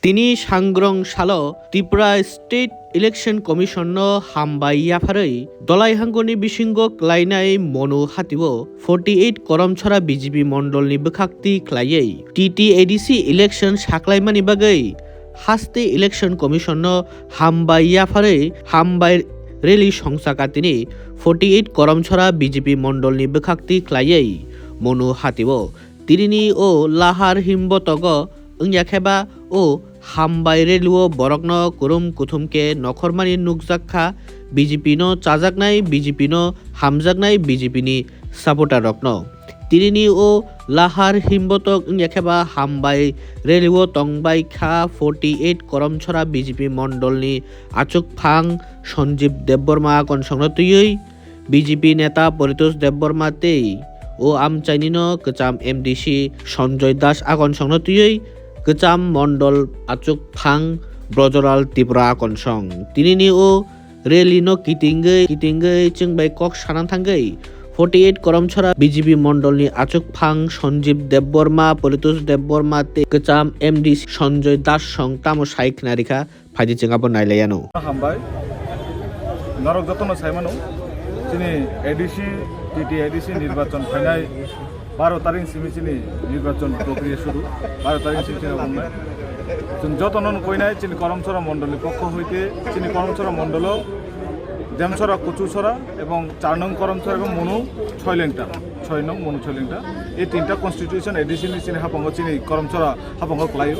তিনি সাংগ্রং সাল ত্রিপুরা স্টেট ইলেকশন কমিশন হামবাই ইয়াফাरै দलाइहांगनि बिसिंग क्लाइनाय मनु हातिब 48 करमछरा बीजेपी मण्डलनि बोखाक्ति ख्लायै टीटीएडीसी इलेक्शन साख्लायमानि बागै हास्ते इलेक्शन कमिशन हामबाय याफारै हामबाय रेली संसाकातिनि 48 करमछरा बीजेपी मण्डलनि बोखाक्ति ख्लायै मनु हातिब तिरिनि ओ लाहार हिमबतग ओंयाखेबा ओ हामबाय रेलुओ बरकन कुरुम कुथुमके नखरमानि नुकजाखा बीजेपी नो चाजाकनाय बीजेपी नो हामजाकनाय बीजेपी नि सापोर्टार रकन तिरिनि ओ लाहार हिमबतक ओंयाखेबा हामबाय रेलुओ तंबाय खा 48 करमछरा बीजेपी मण्डलनि आचुक फां सञ्जीव देबबर्मा कनसंनो तुयै बीजेपी नेता परितोष देबबर्मा तेई ओ आमचाइनिनो कचाम एमडीसी सञ्जय दास आगन संनो तुयै कचाम मण्डल आचुक फां ब्रजराल त्रिपुरा कनसं तिनिनि ओ रेलिनो किटिंगै चंबाय कक सानां थांगै 48 करमछरा बीजेपी मण्डलनि आचुक फां सञ्जीव देबबर्मा परितोष देबबर्मा ते कचाम एमडीसी सञ्जय दास सं तामो साइक नारिखा फाइदि चंगाबो नाइलायानो हामबाय नरक जतन साइमानो चिनि एडीसी टीटीएडीसी निर्वाचन फाइनाय 12 तारिख सिमिचिनि निर्वाचन प्रक्रिया शुरू 12 तारिख सिमिचिनि बुंनाय जों जतन कइनाय चिनि करमछरा मण्डलनि पक्ष हইতে चिनि करमछरा मण्डल देमछरा कुचुछरा एवं 4 नং करमछरा एवं मनु 6 लेंटा 6 नং मनु 6 लेंटा এই তিনটা কনস্টিটিউশন এডিসি नि चिनि हापंग चिनि करमछरा हापंग क्लायो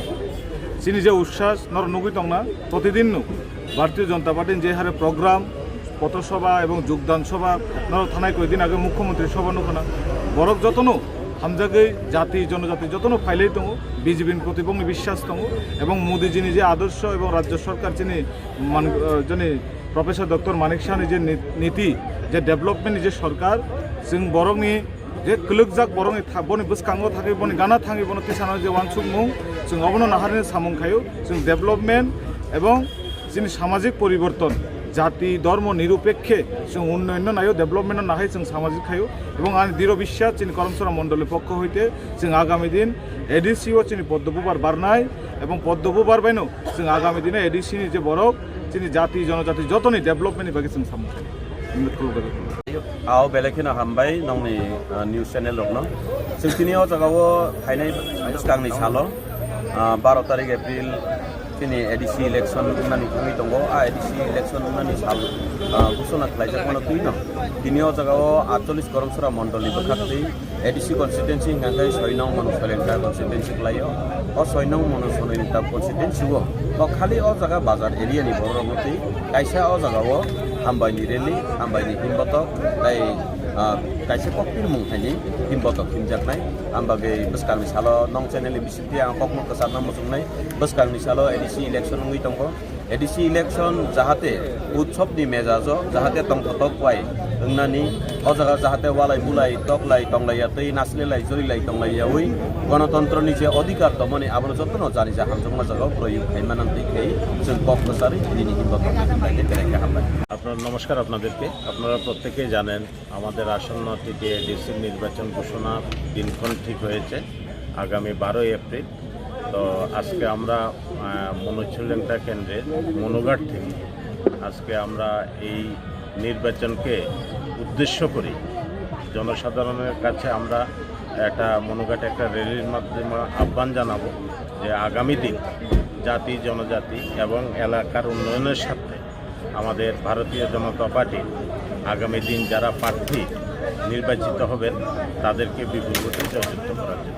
चिनि जे उच्छ्वास नर नुगै दंना प्रतिदिन भारतीय जनता पार्टी जे हारे प्रोग्राम पथसभा एवं যোগদান सभा नर थानाय कयदिन आगे मुख्यमंत्री सभा नुखाना बरक जतनो हामजागै जाति जनजाति जतनो फाइलै दङ बीजेपीनि प्रति बंनि विश्वास दङ एवं मोदीजीनि जे आदर्श एवं राज्य सरकार जनि प्रफेसर डॉक्टर मानिक शाहनि जे नीति जे डेभलपमेन्टनि जे सरकार जों बरकनि जे कलुकजाक बरकनि बनि बसकांगो थाखै बनि गाना थाङै बनि तिसाना जे वानसुक मुं जों अबनो नाहारनि सामुं खायो जों डेभलपमेन्ट एवं जोंनि सामाजिक परिवर्तन जाति धर्म निरपेक्षे जों उन्नयन नायो डेभलपमेन्ट नाहाय जों सामाजिक खायो एवं आं दृढ़ विश्वास चिनि करमछरा मण्डलनि पक्ष हইতে जों आगामी दिन एडीसीओ चिनि पद्मपुबार बारनाय एवं पद्मपुबार बायनो जों आगामी दिने एडीसीनि जे बरक चिनि जाति जनजाति जतनि डेभलपमेन्टनि बागै जों सामुं खायो आओ बेलेखिना हामबाय नंनि न्यूज चैनल रखनो जों तिनियाव जगावो फाइनाय सिगांनि साल 12 तारिख एप्रिल चिनि एडीसी इलेक्शन नानि थाङै दङ एडीसी इलेक्शन नानि साल घोषणा खालायजाखोनो तुइनो तिनियाव जगाव 48 करमछरा मण्डलनि बोखाक्ति एडीसी कन्स्टिट्युएन्सि हिंगाखै 6 नং मनु सलेंटा कन्स्टिट्युएन्सि खालायो अ 6 नং मनु सलेंटा कन्स्टिट्युएन्सिवो अ खालि अ जगा बाजार एरियानि बरमति कायसा अ जगाव हामबायनि रेली हामबायनि हिमबतक ताई कायसे ककपिर मुंथायनि हिमबतक हिमजाकनाय आमबागै बसकांनि साल नं चैनेलनि बिसिति आं ककमु कसारना मुसुंनाय बसकांनि साल एडीसी इलेक्शन नुइ दङ एडीसी इलेक्शन जाहाते उत्सवनि मेजाज जाहाते तंथतक पाय ओंनानि अ जागा जाहाते वालाय बुलाय तकलाय तंलाया तै नासलेलाय जरिलाय तंलायावै गणतन्त्रनि जे अधिकार दमनि आबो जतन जानि जा हामजंमा जागाव प्रयोग खायमानान्ति खाय जों कक कसारि दिनि हिमबतक हिमबायदे बेलेखे हामबाय আপনার নমস্কার আপনাদেরকে আপনারা প্রত্যেকেই জানেন আমাদের আসন্ন টিটিএডিসি নির্বাচন ঘোষণা দিনক্ষণ ঠিক হয়েছে আগামী 12 এপ্রিল তো আজকে আমরা মনুছলেংটা কেন্দ্রের মনুঘাট থেকে আজকে আমরা এই নির্বাচনকে উদ্দেশ্য করে জনসাধারণের কাছে আমরা একটা মনুঘাটে একটা র্যালির মাধ্যমে আহ্বান জানাবো যে আগামী দিন জাতি জনজাতি এবং এলাকার উন্নয়নের সাথে আমাদের ভারতীয় জনতা পার্টি আগামী দিন যারা প্রার্থী নির্বাচিত হবেন তাদেরকে বিপুল ভোটে জয়যুক্ত করার জন্য